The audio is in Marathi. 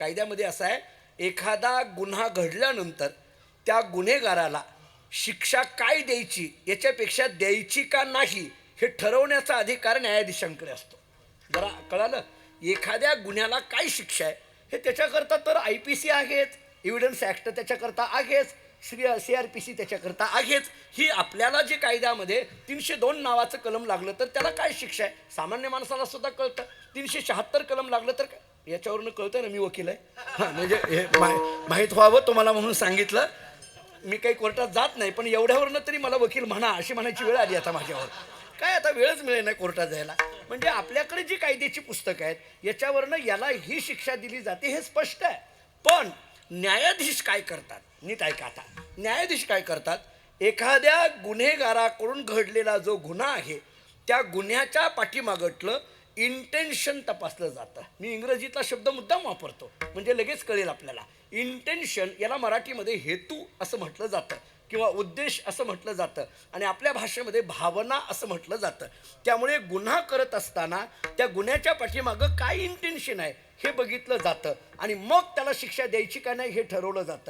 कायद्यामध्ये असं आहे, एखादा गुन्हा घडल्यानंतर त्या गुन्हेगाराला शिक्षा काय द्यायची याच्यापेक्षा द्यायची का नाही हे ठरवण्याचा अधिकार न्यायाधीशांकडे असतो. जरा कळालं? एखाद्या गुन्ह्याला काय शिक्षा आहे हे त्याच्याकरता तर IPC आहेच, एव्हिडन्स ॲक्ट त्याच्याकरता आहेच, CRPC त्याच्याकरता आहेच. ही आपल्याला जे कायद्यामध्ये 302 नावाचं कलम लागलं तर त्याला काय शिक्षा आहे सामान्य माणसाला सुद्धा कळतं. 376 कलम लागलं तर काय याच्यावरून कळतं ना मी वकील आहे. हां, म्हणजे हे माहीत व्हावं तुम्हाला म्हणून सांगितलं. मी काही कोर्टात जात नाही, पण एवढ्यावरनं तरी मला वकील म्हणा अशी म्हणायची वेळ आली आता माझ्यावर. काय आता वेळच मिळेल नाही कोर्टात जायला. म्हणजे आपल्याकडे जी कायद्याची पुस्तकं आहेत याच्यावरनं याला ही शिक्षा दिली जाते हे स्पष्ट आहे. पण न्यायाधीश काय करतात नीट ऐका. आता न्यायाधीश काय करतात, एखाद्या गुन्हेगाराकडून घडलेला जो गुन्हा आहे त्या गुन्ह्याच्या पाठीमागटलं इंटेन्शन तपासलं जातं. मी इंग्रजीतला शब्द मुद्दाम वापरतो म्हणजे लगेच कळेल आपल्याला. इंटेन्शन याला मराठीमध्ये हेतू असं म्हटलं जातं किंवा उद्देश असं म्हटलं जातं आणि आपल्या भाषेमध्ये भावना असं म्हटलं जातं. त्यामुळे गुन्हा करत असताना त्या गुन्ह्याच्या पाठीमागं काय इंटेन्शन आहे हे बघितलं जातं आणि मग त्याला शिक्षा द्यायची का नाही हे ठरवलं जातं.